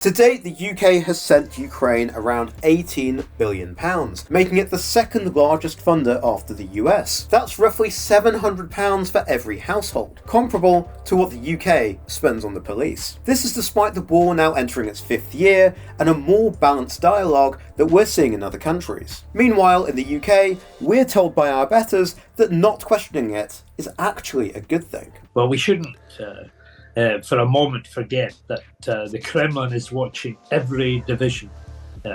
To date, the UK has sent Ukraine around £18 billion, making it the second largest funder after the US. That's roughly £700 for every household, comparable to what the UK spends on the police. This is despite the war now entering its 5th year and a more balanced dialogue that we're seeing in other countries. Meanwhile, in the UK, we're told by our betters that not questioning it is actually a good thing. Well, we shouldn't for a moment forget that the Kremlin is watching every division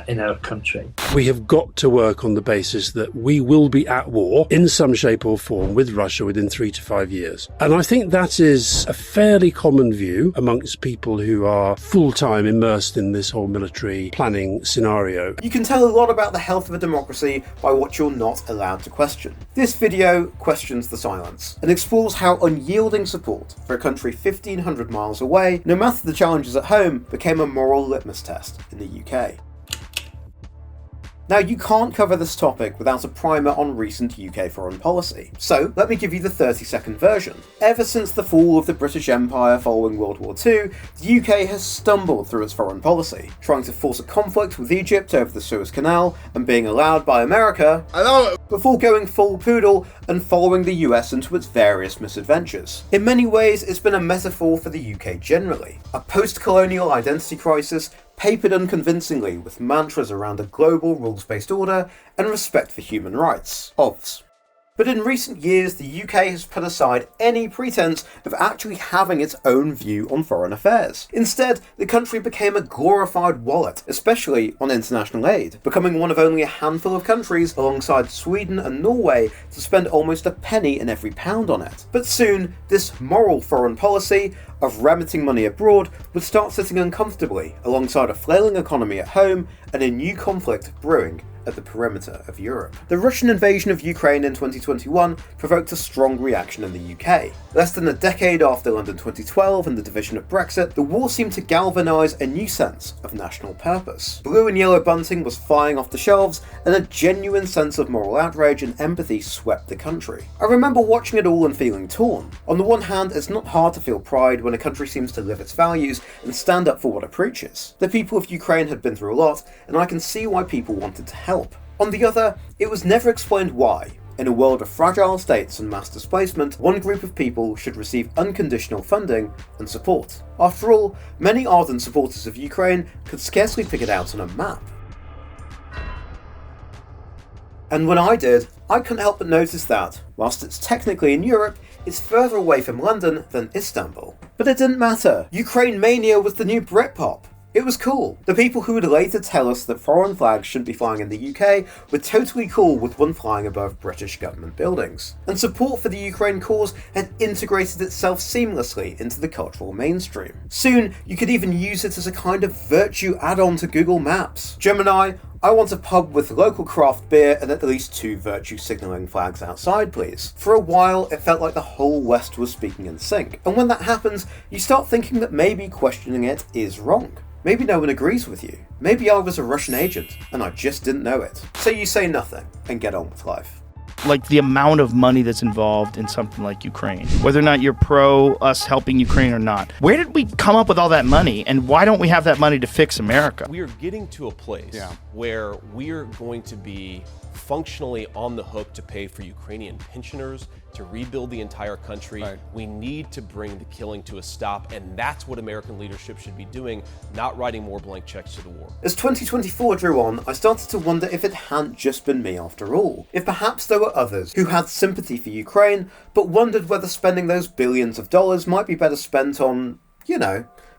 in our country. We have got to work on the basis that we will be at war in some shape or form with Russia within 3 to 5 years. And I think that is a fairly common view amongst people who are full-time immersed in this whole military planning scenario. You can tell a lot about the health of a democracy by what you're not allowed to question. This video questions the silence and explores how unyielding support for a country 1,500 miles away, no matter the challenges at home, became a moral litmus test in the UK. Now, you can't cover this topic without a primer on recent UK foreign policy, so let me give you the 30-second version. Ever since the fall of the British Empire following World War II, the UK has stumbled through its foreign policy, trying to force a conflict with Egypt over the Suez Canal and being allowed by America, before going full poodle and following the US into its various misadventures. In many ways, it's been a metaphor for the UK generally, a post-colonial identity crisis papered unconvincingly with mantras around a global rules-based order and respect for human rights. OVS. But in recent years, the UK has put aside any pretense of actually having its own view on foreign affairs. Instead, the country became a glorified wallet, especially on international aid, becoming one of only a handful of countries, alongside Sweden and Norway, to spend almost a penny in every pound on it. But soon, this moral foreign policy of remitting money abroad would start sitting uncomfortably alongside a flailing economy at home and a new conflict brewing at the perimeter of Europe. The Russian invasion of Ukraine in 2021 provoked a strong reaction in the UK. Less than a decade after London 2012 and the division of Brexit, the war seemed to galvanise a new sense of national purpose. Blue and yellow bunting was flying off the shelves, and a genuine sense of moral outrage and empathy swept the country. I remember watching it all and feeling torn. On the one hand, it's not hard to feel pride when a country seems to live its values and stand up for what it preaches. The people of Ukraine had been through a lot, and I can see why people wanted to help. On the other, it was never explained why, in a world of fragile states and mass displacement, one group of people should receive unconditional funding and support. After all, many ardent supporters of Ukraine could scarcely pick it out on a map. And when I did, I couldn't help but notice that, whilst it's technically in Europe, it's further away from London than Istanbul. But it didn't matter. Ukraine-Mania was the new BritPop. It was cool. The people who would later tell us that foreign flags shouldn't be flying in the UK were totally cool with one flying above British government buildings. And support for the Ukraine cause had integrated itself seamlessly into the cultural mainstream. Soon, you could even use it as a kind of virtue add-on to Google Maps. Gemini, I want a pub with local craft beer and at least 2 virtue signalling flags outside, please. For a while, it felt like the whole West was speaking in sync. And when that happens, you start thinking that maybe questioning it is wrong. Maybe no one agrees with you. Maybe I was a Russian agent, and I just didn't know it. So you say nothing, and get on with life. Like the amount of money that's involved in something like Ukraine, whether or not you're pro us helping Ukraine or not. Where did we come up with all that money, and why don't we have that money to fix America? We are getting to a place where we're going to be functionally on the hook to pay for Ukrainian pensioners, to rebuild the entire country. Right. We need to bring the killing to a stop, and that's what American leadership should be doing, not writing more blank checks to the war. As 2024 drew on, I started to wonder if it hadn't just been me after all. If perhaps there were others who had sympathy for Ukraine, but wondered whether spending those billions of dollars might be better spent on,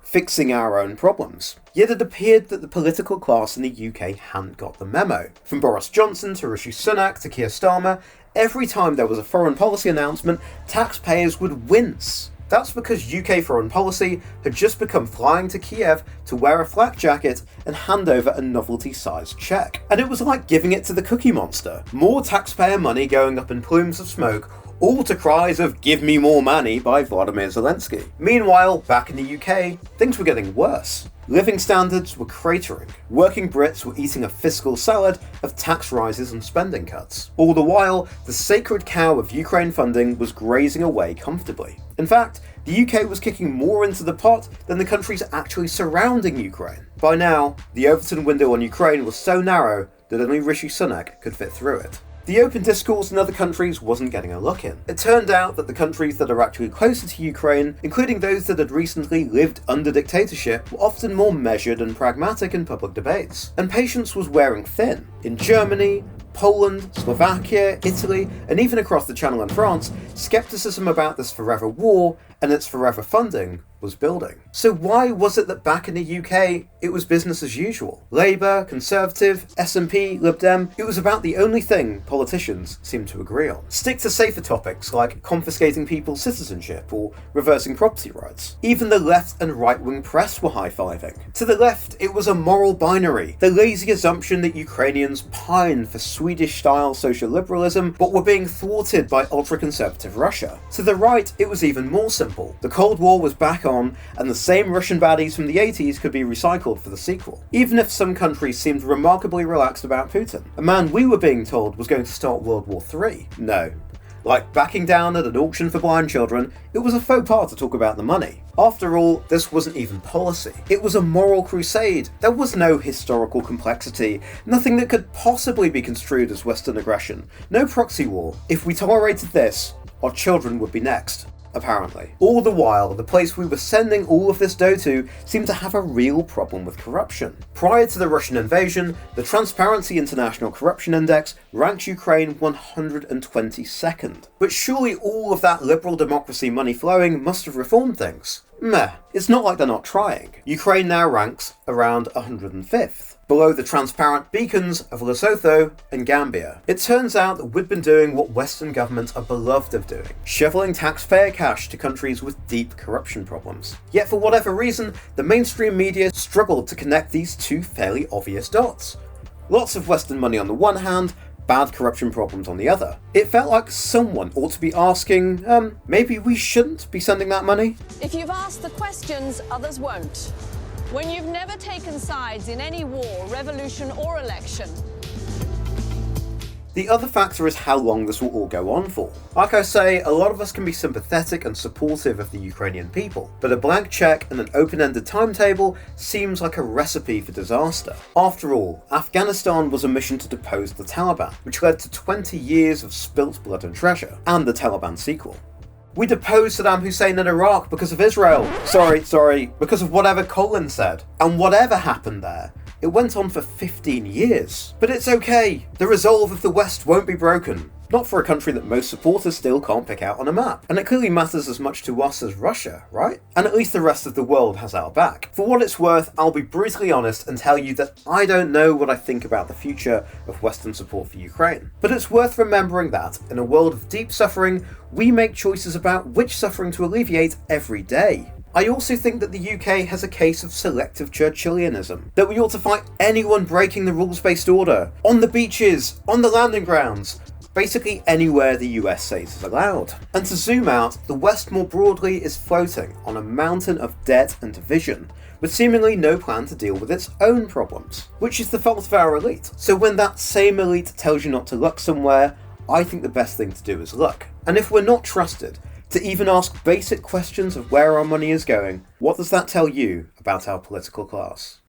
fixing our own problems. Yet it appeared that the political class in the UK hadn't got the memo. From Boris Johnson to Rishi Sunak to Keir Starmer, every time there was a foreign policy announcement, taxpayers would wince. That's because UK foreign policy had just become flying to Kiev to wear a flak jacket and hand over a novelty-sized cheque. And it was like giving it to the Cookie Monster. More taxpayer money going up in plumes of smoke, all to cries of "Give me more money" by Vladimir Zelensky. Meanwhile, back in the UK, things were getting worse. Living standards were cratering. Working Brits were eating a fiscal salad of tax rises and spending cuts. All the while, the sacred cow of Ukraine funding was grazing away comfortably. In fact, the UK was kicking more into the pot than the countries actually surrounding Ukraine. By now, the Overton window on Ukraine was so narrow that only Rishi Sunak could fit through it. The open discourse in other countries wasn't getting a look in. It turned out that the countries that are actually closer to Ukraine, including those that had recently lived under dictatorship, were often more measured and pragmatic in public debates. And patience was wearing thin. In Germany, Poland, Slovakia, Italy, and even across the Channel in France, skepticism about this forever war and its forever funding was building. So why was it that back in the UK, it was business as usual? Labour, Conservative, SNP, Lib Dem, it was about the only thing politicians seemed to agree on. Stick to safer topics like confiscating people's citizenship or reversing property rights. Even the left and right-wing press were high-fiving. To the left, it was a moral binary, the lazy assumption that Ukrainians pined for Swedish-style social liberalism, but were being thwarted by ultra-conservative Russia. To the right, it was even more simple. The Cold War was back on, and the same Russian baddies from the 80s could be recycled for the sequel. Even if some countries seemed remarkably relaxed about Putin, a man we were being told was going to start World War III. No. Like backing down at an auction for blind children, it was a faux pas to talk about the money. After all, this wasn't even policy. It was a moral crusade. There was no historical complexity, nothing that could possibly be construed as Western aggression, no proxy war. If we tolerated this, our children would be next. Apparently. All the while, the place we were sending all of this dough to seemed to have a real problem with corruption. Prior to the Russian invasion, the Transparency International Corruption Index ranked Ukraine 122nd. But surely all of that liberal democracy money flowing must have reformed things. Meh. It's not like they're not trying. Ukraine now ranks around 105th. Below the transparent beacons of Lesotho and Gambia. It turns out that we'd been doing what Western governments are beloved of doing, shoveling taxpayer cash to countries with deep corruption problems. Yet for whatever reason, the mainstream media struggled to connect these two fairly obvious dots. Lots of Western money on the one hand, bad corruption problems on the other. It felt like someone ought to be asking, maybe we shouldn't be sending that money? If you've asked the questions, others won't. When you've never taken sides in any war, revolution, or election. The other factor is how long this will all go on for. Like I say, a lot of us can be sympathetic and supportive of the Ukrainian people, but a blank check and an open-ended timetable seems like a recipe for disaster. After all, Afghanistan was a mission to depose the Taliban, which led to 20 years of spilt blood and treasure, and the Taliban sequel. We deposed Saddam Hussein in Iraq because of Israel. Sorry, because of whatever Colin said. And whatever happened there, it went on for 15 years. But it's okay. The resolve of the West won't be broken. Not for a country that most supporters still can't pick out on a map. And it clearly matters as much to us as Russia, right? And at least the rest of the world has our back. For what it's worth, I'll be brutally honest and tell you that I don't know what I think about the future of Western support for Ukraine. But it's worth remembering that, in a world of deep suffering, we make choices about which suffering to alleviate every day. I also think that the UK has a case of selective Churchillianism, that we ought to fight anyone breaking the rules-based order, on the beaches, on the landing grounds, basically anywhere the US says is allowed. And to zoom out, the West more broadly is floating on a mountain of debt and division, with seemingly no plan to deal with its own problems, which is the fault of our elite. So when that same elite tells you not to look somewhere, I think the best thing to do is look. And if we're not trusted to even ask basic questions of where our money is going, what does that tell you about our political class?